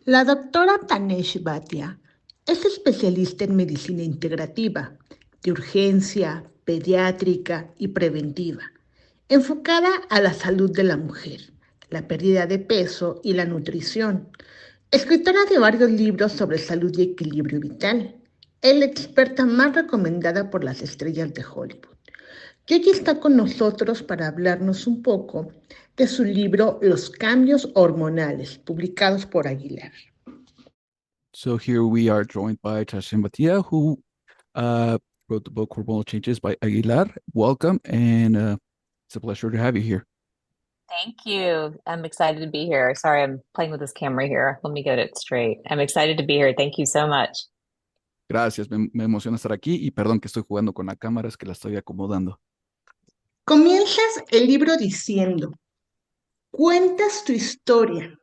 La doctora Tanesh Bhatia es especialista en medicina integrativa, de urgencia, pediátrica y preventiva, enfocada a la salud de la mujer, la pérdida de peso y la nutrición. Escritora de varios libros sobre salud y equilibrio vital, es la experta más recomendada por las estrellas de Hollywood. Y hoy está con nosotros para hablarnos un poco de su libro Los cambios hormonales, publicados por Aguilar. So here we are joined by Tashin Batia, who uh, wrote the book Hormonal Changes by Aguilar. Welcome, and it's a pleasure to have you here. Thank you. I'm excited to be here. Sorry, I'm playing with this camera here. Let me get it straight. I'm excited to be here. Thank you so much. Gracias, me emociona estar aquí y perdón que estoy jugando con la cámara, es que la estoy acomodando. Comienzas el libro diciendo, cuentas tu historia.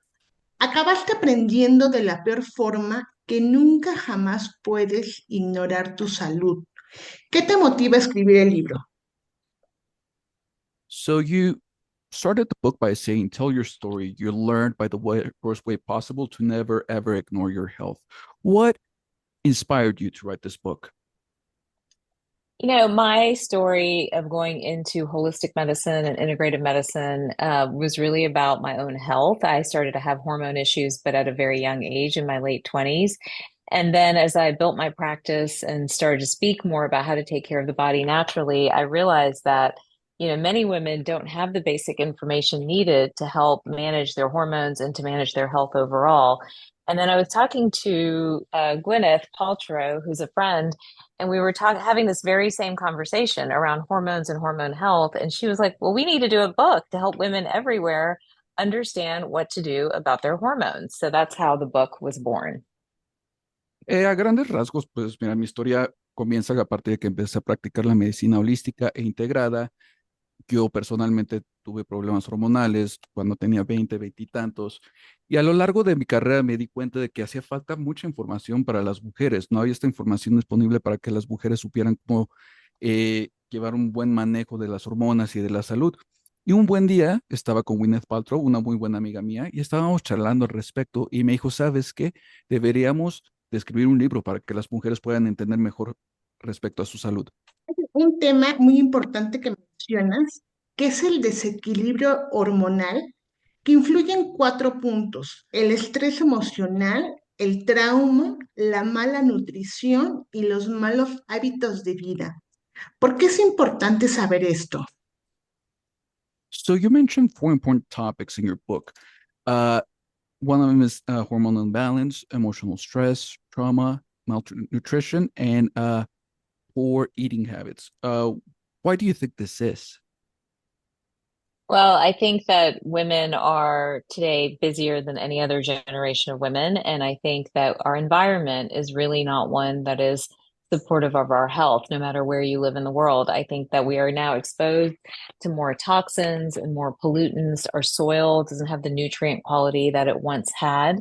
Acabaste aprendiendo de la peor forma que nunca jamás puedes ignorar tu salud. ¿Qué te motiva a escribir el libro? So you started the book by saying, tell your story. You learned by the worst way possible to never, ever ignore your health. What inspired you to write this book? My story of going into holistic medicine and integrative medicine was really about my own health. I started to have hormone issues, but at a very young age in my late 20s. And then as I built my practice and started to speak more about how to take care of the body naturally, I realized that, many women don't have the basic information needed to help manage their hormones and to manage their health overall. And then I was talking to Gwyneth Paltrow, who's a friend, and we were having this very same conversation around hormones and hormone health. And she was like, well, we need to do a book to help women everywhere understand what to do about their hormones. So that's how the book was born. A grandes rasgos, pues mira, mi historia comienza a partir de que empecé a practicar la medicina holística e integrada. Yo personalmente tuve problemas hormonales cuando tenía 20 y tantos, y a lo largo de mi carrera me di cuenta de que hacía falta mucha información para las mujeres. No había esta información disponible para que las mujeres supieran cómo llevar un buen manejo de las hormonas y de la salud. Y un buen día estaba con Gwyneth Paltrow, una muy buena amiga mía, y estábamos charlando al respecto y me dijo, ¿sabes qué? Deberíamos de escribir un libro para que las mujeres puedan entender mejor respecto a su salud. Un tema muy importante que mencionas, que es el desequilibrio hormonal, que influye en cuatro puntos: el estrés emocional, el trauma, la mala nutrición y los malos hábitos de vida. ¿Por qué es importante saber esto? So you mentioned four important topics in your book. Uh, One of them is hormonal imbalance, emotional stress, trauma, malnutrition, and poor eating habits. Why do you think this is? Well, I think that women are today busier than any other generation of women. And I think that our environment is really not one that is supportive of our health, no matter where you live in the world. I think that we are now exposed to more toxins and more pollutants. Our soil doesn't have the nutrient quality that it once had.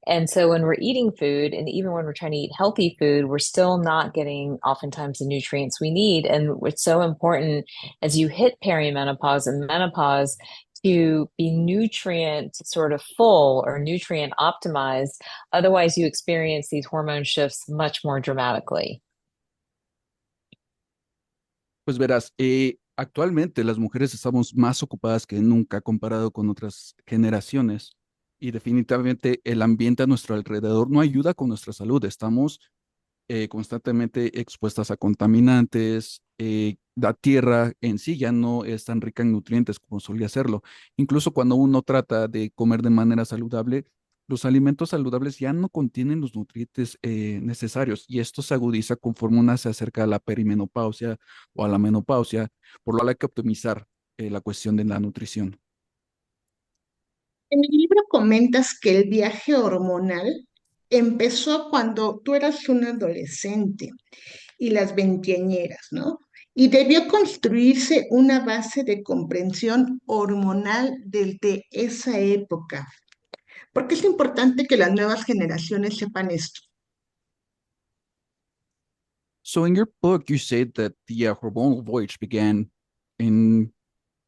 And so when we're eating food, and even when we're trying to eat healthy food, we're still not getting oftentimes the nutrients we need. And it's so important as you hit perimenopause and menopause to be nutrient sort of full or nutrient optimized. Otherwise, you experience these hormone shifts much more dramatically. Pues verás, actualmente las mujeres estamos más ocupadas que nunca comparado con otras generaciones y definitivamente el ambiente a nuestro alrededor no ayuda con nuestra salud. Estamos constantemente expuestas a contaminantes, la tierra en sí ya no es tan rica en nutrientes como solía serlo. Incluso cuando uno trata de comer de manera saludable, los alimentos saludables ya no contienen los nutrientes necesarios y esto se agudiza conforme una se acerca a la perimenopausia o a la menopausia, por lo cual hay que optimizar la cuestión de la nutrición. En el libro comentas que el viaje hormonal empezó cuando tú eras un adolescente y las veinteañeras, ¿no? Y debió construirse una base de comprensión hormonal desde esa época. ¿Por qué es importante que las nuevas generaciones sepan esto? So in your book, you say that the hormonal voyage began in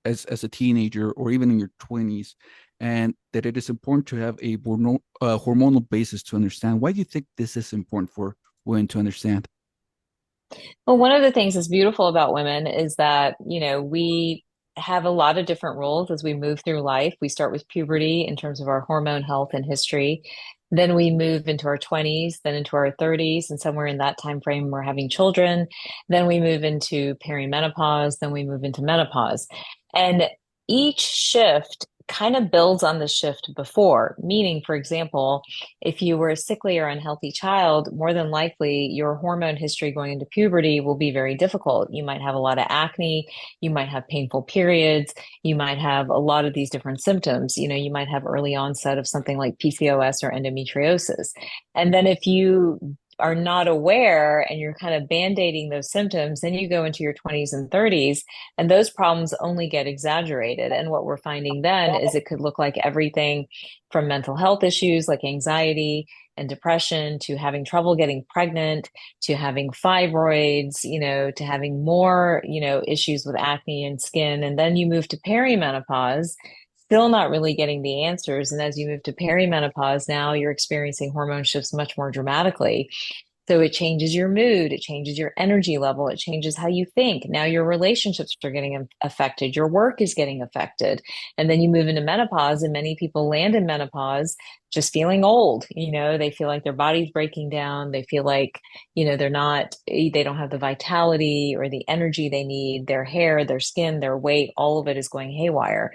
as a teenager or even in your 20s. and that it is important to have a hormonal basis to understand. Why do you think this is important for women to understand? Well, one of the things that's beautiful about women is that, we have a lot of different roles as we move through life. We start with puberty in terms of our hormone health and history. Then we move into our 20s, then into our 30s, and somewhere in that time frame, we're having children. Then we move into perimenopause, then we move into menopause. And each shift kind of builds on the shift before, meaning, for example, if you were a sickly or unhealthy child, more than likely your hormone history going into puberty will be very difficult. You might have a lot of acne, you might have painful periods, you might have a lot of these different symptoms. You might have early onset of something like PCOS or endometriosis. And then if you are not aware and you're kind of band-aiding those symptoms, then you go into your 20s and 30s, and those problems only get exaggerated. And what we're finding then is it could look like everything from mental health issues like anxiety and depression to having trouble getting pregnant to having fibroids, to having more, issues with acne and skin. And then you move to perimenopause, still not really getting the answers. And as you move to perimenopause, now you're experiencing hormone shifts much more dramatically. So it changes your mood, it changes your energy level, it changes how you think. Now your relationships are getting affected, your work is getting affected. And then you move into menopause, and many people land in menopause just feeling old. They feel like their body's breaking down. They feel like, they don't have the vitality or the energy they need. Their hair, their skin, their weight, all of it is going haywire.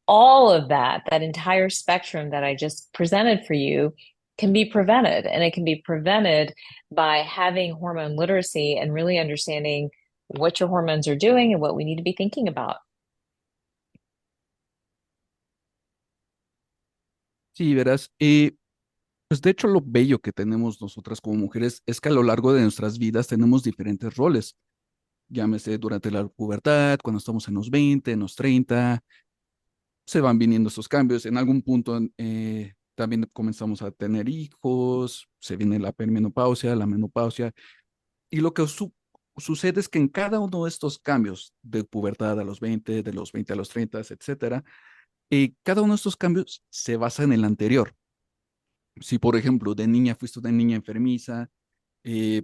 All of that entire spectrum that I just presented for you can be prevented. And it can be prevented by having hormone literacy and really understanding what your hormones are doing and what we need to be thinking about. Sí, verás, pues de hecho lo bello que tenemos nosotras como mujeres es que a lo largo de nuestras vidas tenemos diferentes roles, llámese durante la pubertad, cuando estamos en los 20, en los 30, se van viniendo estos cambios. En algún punto también comenzamos a tener hijos, se viene la perimenopausia, la menopausia, y lo que sucede es que en cada uno de estos cambios de pubertad a los 20, de los 20 a los 30, etcétera, cada uno de estos cambios se basa en el anterior. Si, por ejemplo, de niña fuiste una niña enfermiza, eh,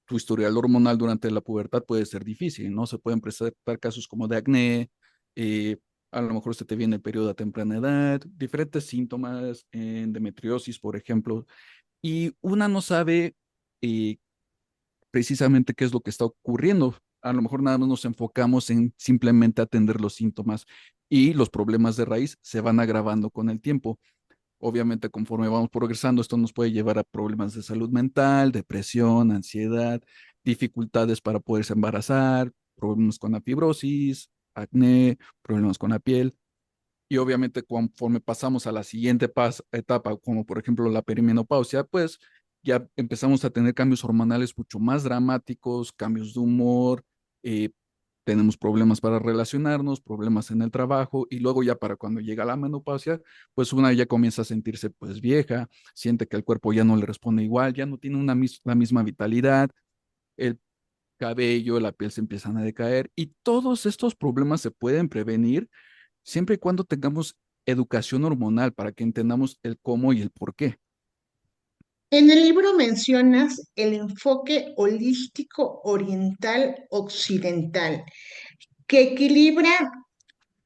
tu historial hormonal durante la pubertad puede ser difícil, ¿no? Se pueden presentar casos como de acné, eh, a lo mejor se te viene el periodo a temprana edad, diferentes síntomas, endometriosis, por ejemplo, y una no sabe eh, precisamente qué es lo que está ocurriendo. A lo mejor nada más nos enfocamos en simplemente atender los síntomas y los problemas de raíz se van agravando con el tiempo. Obviamente, conforme vamos progresando, esto nos puede llevar a problemas de salud mental, depresión, ansiedad, dificultades para poderse embarazar, problemas con la fibrosis, acné, problemas con la piel. Y obviamente, conforme pasamos a la siguiente etapa, como por ejemplo la perimenopausia, pues ya empezamos a tener cambios hormonales mucho más dramáticos, cambios de humor, eh, tenemos problemas para relacionarnos, problemas en el trabajo, y luego ya para cuando llega la menopausia, pues una ya comienza a sentirse pues vieja, siente que el cuerpo ya no le responde igual, ya no tiene la misma vitalidad, el cabello, la piel se empiezan a decaer, y todos estos problemas se pueden prevenir siempre y cuando tengamos educación hormonal para que entendamos el cómo y el por qué. En el libro mencionas el enfoque holístico oriental occidental, que equilibra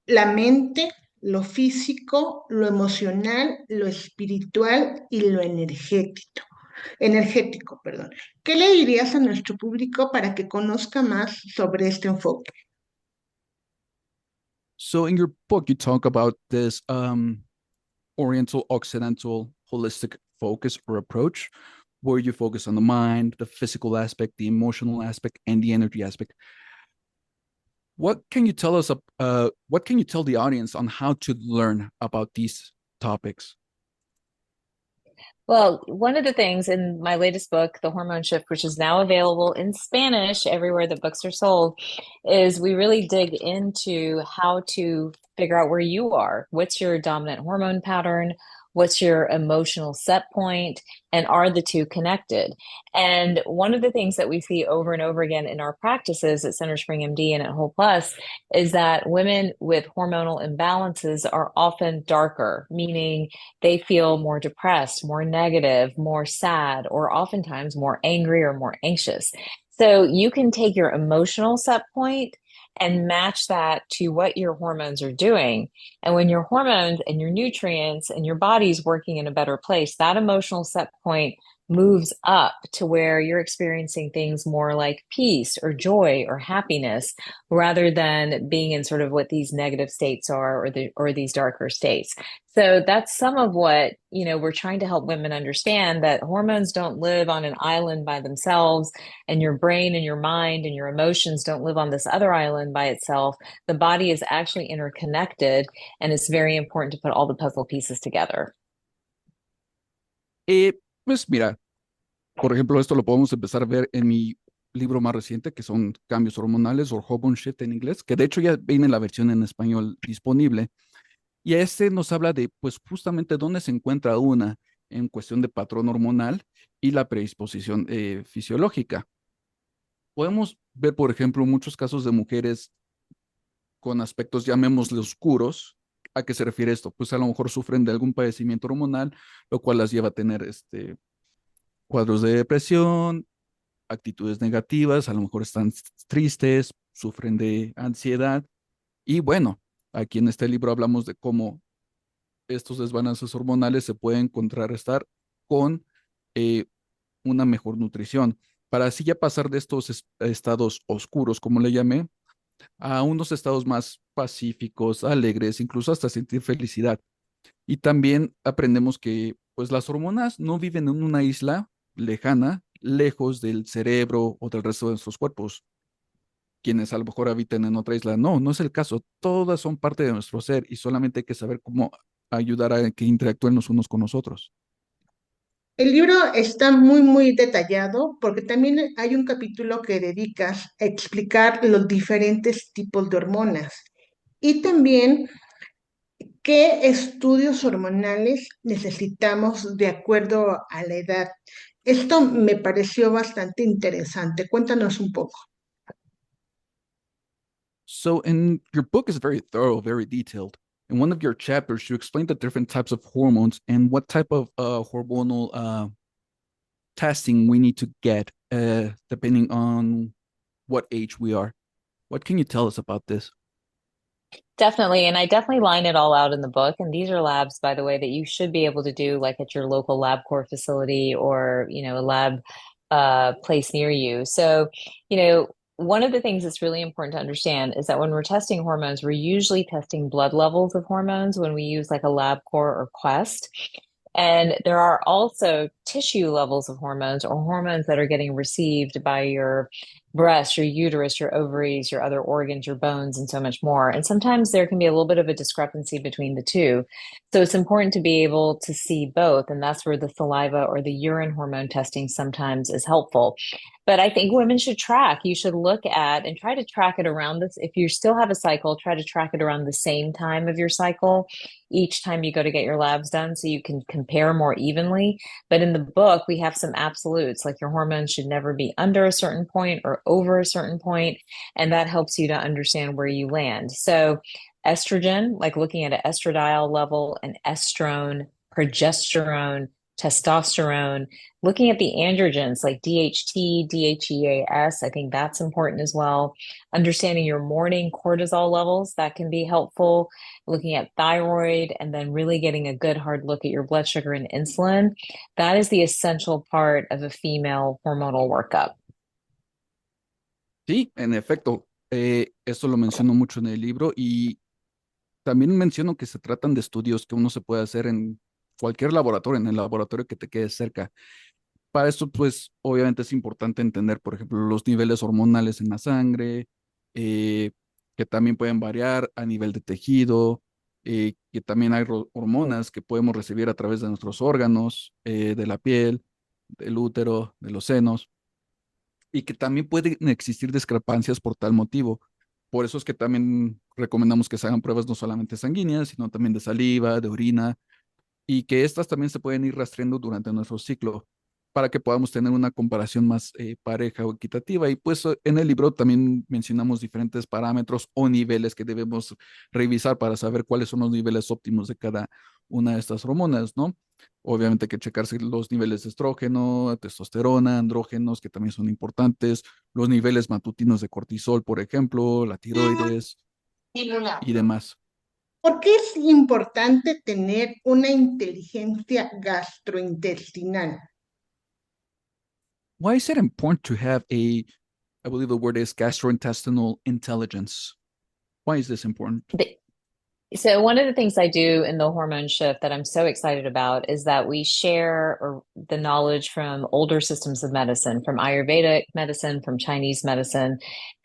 la mente, lo físico, lo emocional, lo espiritual y lo energético, perdón. ¿Qué le dirías a nuestro público para que conozca más sobre este enfoque? So in your book, you talk about this Oriental Occidental holistic focus or approach, where you focus on the mind, the physical aspect, the emotional aspect, and the energy aspect. What can you tell us? What can you tell the audience on how to learn about these topics? Well, one of the things in my latest book, The Hormone Shift, which is now available in Spanish everywhere that books are sold, is we really dig into how to figure out where you are. What's your dominant hormone pattern? What's your emotional set point? And are the two connected? And one of the things that we see over and over again in our practices at Center Spring MD and at Whole Plus is that women with hormonal imbalances are often darker, meaning they feel more depressed, more negative, more sad, or oftentimes more angry or more anxious. So you can take your emotional set point and match that to what your hormones are doing. And when your hormones and your nutrients and your body's working in a better place, that emotional set point moves up to where you're experiencing things more like peace or joy or happiness rather than being in sort of what these negative states are or these darker states. So that's some of what, we're trying to help women understand, that hormones don't live on an island by themselves, and your brain and your mind and your emotions don't live on this other island by itself. The body is actually interconnected, and it's very important to put all the puzzle pieces together. Pues mira, por ejemplo, esto lo podemos empezar a ver en mi libro más reciente, que son Cambios Hormonales o Hormone Shift en inglés, que de hecho ya viene la versión en español disponible. Y este nos habla de, pues, justamente dónde se encuentra una en cuestión de patrón hormonal y la predisposición fisiológica. Podemos ver, por ejemplo, muchos casos de mujeres con aspectos, llamémosle oscuros. ¿A qué se refiere esto? Pues a lo mejor sufren de algún padecimiento hormonal, lo cual las lleva a tener cuadros de depresión, actitudes negativas, a lo mejor están tristes, sufren de ansiedad. Y bueno, aquí en este libro hablamos de cómo estos desbalances hormonales se pueden contrarrestar con una mejor nutrición, para así ya pasar de estos estados oscuros, como le llamé, a unos estados más pacíficos, alegres, incluso hasta sentir felicidad. Y también aprendemos que pues las hormonas no viven en una isla lejana, lejos del cerebro o del resto de nuestros cuerpos, quienes a lo mejor habitan en otra isla. No, no es el caso. Todas son parte de nuestro ser y solamente hay que saber cómo ayudar a que interactúen los unos con nosotros. El libro está muy, muy detallado porque también hay un capítulo que dedicas a explicar los diferentes tipos de hormonas y también qué estudios hormonales necesitamos de acuerdo a la edad. Esto me pareció bastante interesante. Cuéntanos un poco. So, in your book is very thorough, very detailed. In one of your chapters, you explain the different types of hormones and what type of hormonal testing we need to get depending on what age we are. What can you tell us about this? Definitely. And I definitely line it all out in the book. And these are labs, by the way, that you should be able to do like at your local LabCorp facility or, a lab place near you. So, one of the things that's really important to understand is that when we're testing hormones, we're usually testing blood levels of hormones when we use like a LabCorp or Quest. And there are also tissue levels of hormones or hormones that are getting received by your breast, your uterus, your ovaries, your other organs, your bones, and so much more. And sometimes there can be a little bit of a discrepancy between the two. So it's important to be able to see both. And that's where the saliva or the urine hormone testing sometimes is helpful. But I think women should track. You should look at and try to track it around this. If you still have a cycle, try to track it around the same time of your cycle each time you go to get your labs done so you can compare more evenly. But in the book, we have some absolutes, like your hormones should never be under a certain point or over a certain point, and that helps you to understand where you land. So estrogen, like looking at an estradiol level, an estrone, progesterone, testosterone, looking at the androgens like DHT, DHEAS, I think that's important as well. Understanding your morning cortisol levels, that can be helpful. Looking at thyroid, and then really getting a good hard look at your blood sugar and insulin. That is the essential part of a female hormonal workup. Sí, en efecto, esto lo menciono mucho en el libro y también menciono que se tratan de estudios que uno se puede hacer en cualquier laboratorio, en el laboratorio que te quede cerca. Para esto, pues, obviamente es importante entender, por ejemplo, los niveles hormonales en la sangre, eh, que también pueden variar a nivel de tejido, que también hay hormonas que podemos recibir a través de nuestros órganos, de la piel, del útero, de los senos, y que también pueden existir discrepancias por tal motivo. Por eso es que también recomendamos que se hagan pruebas no solamente sanguíneas, sino también de saliva, de orina, y que estas también se pueden ir rastreando durante nuestro ciclo para que podamos tener una comparación más pareja o equitativa. Y pues en el libro también mencionamos diferentes parámetros o niveles que debemos revisar para saber cuáles son los niveles óptimos de cada una de estas hormonas, ¿no? Obviamente hay que checarse los niveles de estrógeno, testosterona, andrógenos, que también son importantes, los niveles matutinos de cortisol, por ejemplo, la tiroides y demás. ¿Por qué es importante tener una inteligencia gastrointestinal? Why is it important to have I believe the word is gastrointestinal intelligence? Why is this important? So one of the things I do in the hormone shift that I'm so excited about is that we share the knowledge from older systems of medicine, from Ayurvedic medicine, from Chinese medicine,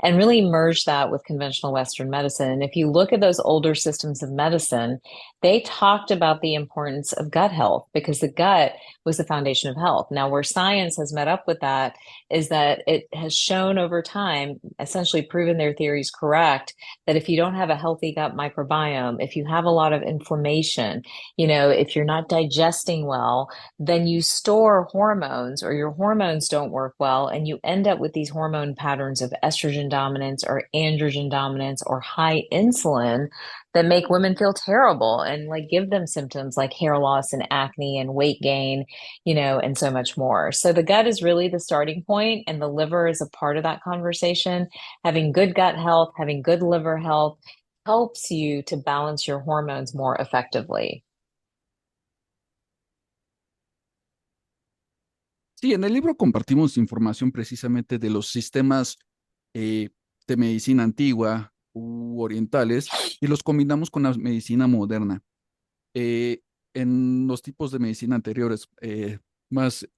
and really merge that with conventional Western medicine. And if you look at those older systems of medicine, they talked about the importance of gut health because the gut was the foundation of health. Now, where science has met up with that is that it has shown over time, essentially proven their theories correct, that if you don't have a healthy gut microbiome, if you have a lot of inflammation, if you're not digesting well, then you store hormones or your hormones don't work well. And you end up with these hormone patterns of estrogen dominance or androgen dominance or high insulin that make women feel terrible and like give them symptoms like hair loss and acne and weight gain, and so much more. So the gut is really the starting point, and the liver is a part of that conversation. Having good gut health, having good liver health helps you to balance your hormones more effectively. Sí, en el libro compartimos información precisamente de los sistemas eh, de medicina antigua u orientales y los combinamos con la medicina moderna. Eh, en los tipos de medicina anteriores más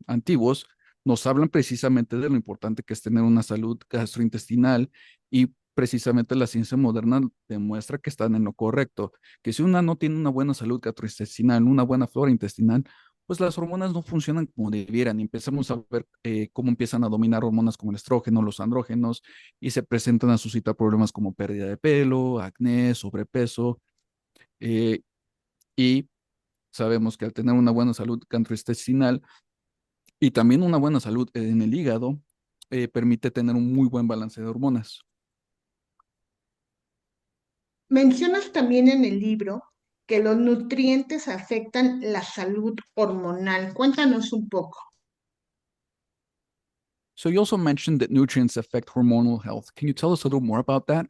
antiguos, nos hablan precisamente de lo importante que es tener una salud gastrointestinal y precisamente la ciencia moderna demuestra que están en lo correcto, que si una no tiene una buena salud gastrointestinal, una buena flora intestinal, pues las hormonas no funcionan como debieran y empezamos a ver cómo empiezan a dominar hormonas como el estrógeno, los andrógenos y se presentan a suscitar problemas como pérdida de pelo, acné, sobrepeso eh, y sabemos que al tener una buena salud gastrointestinal y también una buena salud en el hígado, permite tener un muy buen balance de hormonas. Mencionas también en el libro que los nutrientes afectan la salud hormonal. Cuéntanos un poco. So you also mentioned that nutrients affect hormonal health. Can you tell us a little more about that?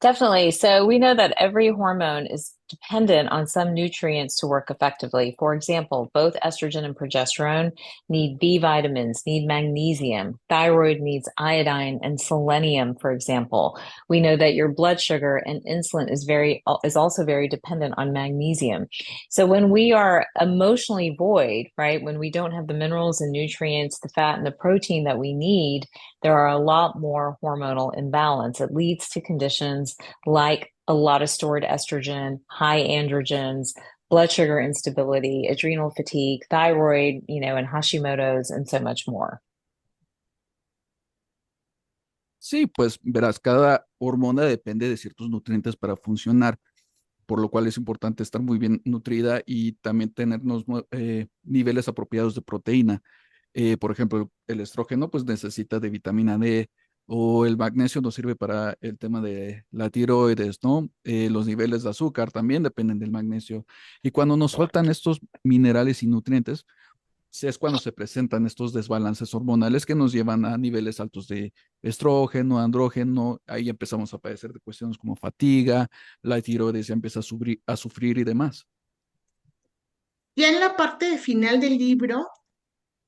Definitely. So we know that every hormone is dependent on some nutrients to work effectively. For example, both estrogen and progesterone need B vitamins, need magnesium. Thyroid needs iodine and selenium, for example. We know that your blood sugar and insulin is also very dependent on magnesium. So when we are emotionally void, right, when we don't have the minerals and nutrients, the fat and the protein that we need, there are a lot more hormonal imbalance. It leads to conditions like a lot of stored estrogen, high androgens, blood sugar instability, adrenal fatigue, thyroid, and Hashimoto's, and so much more. Sí, pues verás, cada hormona depende de ciertos nutrientes para funcionar, por lo cual es importante estar muy bien nutrida y también tener niveles apropiados de proteína. Por ejemplo, el estrógeno pues necesita de vitamina D o el magnesio nos sirve para el tema de la tiroides, ¿no? Los niveles de azúcar también dependen del magnesio. Y cuando nos faltan estos minerales y nutrientes, es cuando se presentan estos desbalances hormonales que nos llevan a niveles altos de estrógeno, andrógeno, ahí empezamos a padecer de cuestiones como fatiga, la tiroides ya empieza a sufrir y demás. Ya en la parte final del libro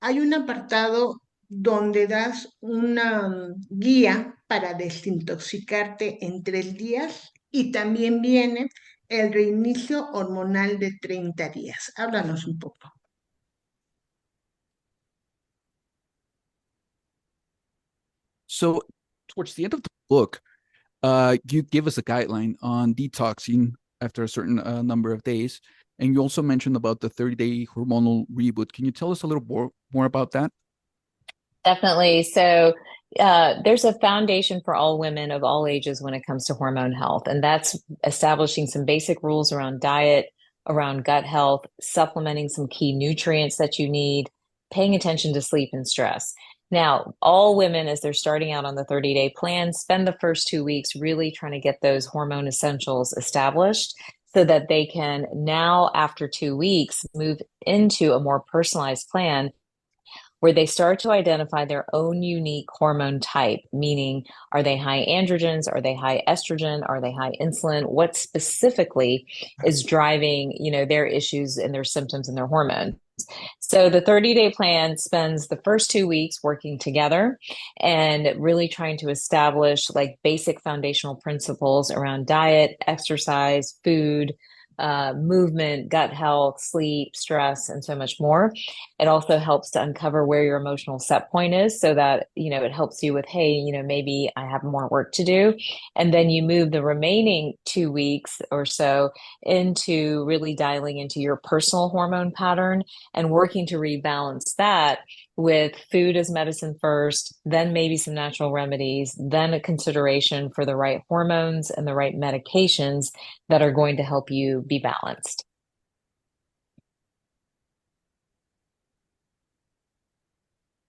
hay un apartado donde das una guía para desintoxicarte en 3 días y también viene el reinicio hormonal de 30 días. Háblanos un poco. So towards the end of the book, you give us a guideline on detoxing after a certain number of days. And you also mentioned about the 30-day hormonal reboot. Can you tell us a little more about that? Definitely. So there's a foundation for all women of all ages when it comes to hormone health, and that's establishing some basic rules around diet, around gut health, supplementing some key nutrients that you need, paying attention to sleep and stress. Now, all women, as they're starting out on the 30-day plan, spend the first 2 weeks really trying to get those hormone essentials established so that they can now, after 2 weeks, move into a more personalized plan where they start to identify their own unique hormone type, meaning are they high androgens? Are they high estrogen? Are they high insulin? What specifically is driving, their issues and their symptoms and their hormones? So the 30-day plan spends the first 2 weeks working together and really trying to establish like basic foundational principles around diet, exercise, food, movement, gut health, sleep, stress, and so much more. It also helps to uncover where your emotional set point is so that, it helps you with, hey, maybe I have more work to do. And then you move the remaining 2 weeks or so into really dialing into your personal hormone pattern and working to rebalance that with food as medicine first, then maybe some natural remedies, then a consideration for the right hormones and the right medications that are going to help you be balanced.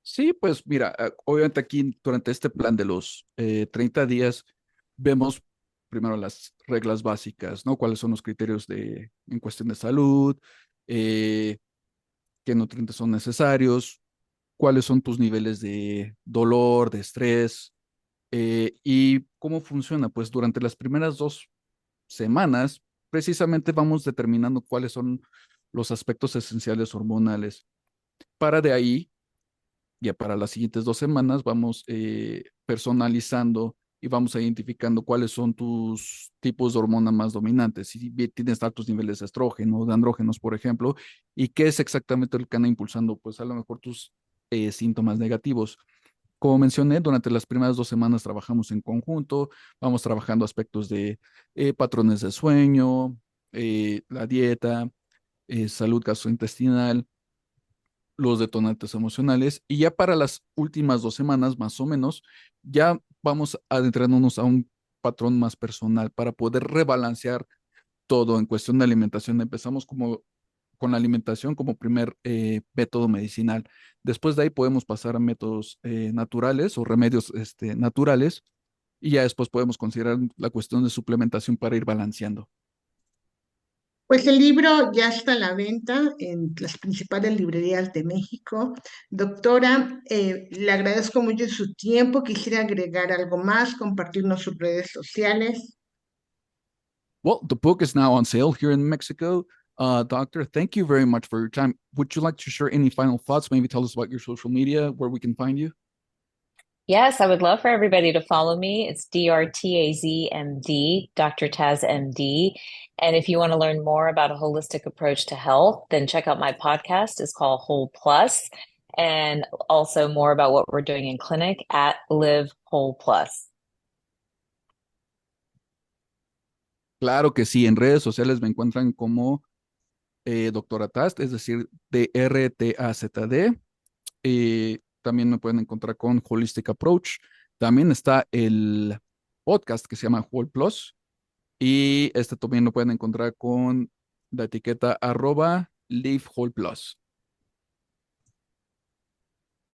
Sí, pues mira, obviamente aquí durante este plan de los 30 días vemos primero las reglas básicas, ¿no? ¿Cuáles son los criterios en cuestión de salud? Eh, ¿Qué nutrientes son necesarios? ¿Cuáles son tus niveles de dolor, de estrés? ¿Y cómo funciona? Pues durante las primeras 2 semanas, precisamente vamos determinando cuáles son los aspectos esenciales hormonales. Para de ahí, ya para las siguientes 2 semanas, vamos personalizando y vamos identificando cuáles son tus tipos de hormona más dominantes. Si tienes altos niveles de estrógeno, de andrógenos, por ejemplo, y qué es exactamente lo que anda impulsando, pues a lo mejor tus síntomas negativos. Como mencioné, durante las primeras 2 semanas trabajamos en conjunto, vamos trabajando aspectos de patrones de sueño, la dieta, salud gastrointestinal, los detonantes emocionales, y ya para las últimas 2 semanas, más o menos, ya vamos adentrándonos a un patrón más personal para poder rebalancear todo en cuestión de alimentación. Empezamos con la alimentación como primer método medicinal. Después de ahí podemos pasar a métodos naturales o remedios naturales, y ya después podemos considerar la cuestión de suplementación para ir balanceando. Pues el libro ya está a la venta en las principales librerías de México. Doctora, le agradezco mucho su tiempo. Quisiera agregar algo más, compartirnos sus redes sociales. Well, the book is now on sale here in Mexico. Doctor, thank you very much for your time. Would you like to share any final thoughts? Maybe tell us about your social media, where we can find you? Yes, I would love for everybody to follow me. It's DRTAZMD, Dr. Taz MD. And if you want to learn more about a holistic approach to health, then check out my podcast. It's called Whole Plus, and also more about what we're doing in clinic at Live Whole Plus. Claro que sí, en redes sociales me encuentran como Doctora Tast, es decir, DRTAZD. También me pueden encontrar con Holistic Approach. También está el podcast que se llama Whole Plus. Y este también lo pueden encontrar con la etiqueta @Live Whole Plus.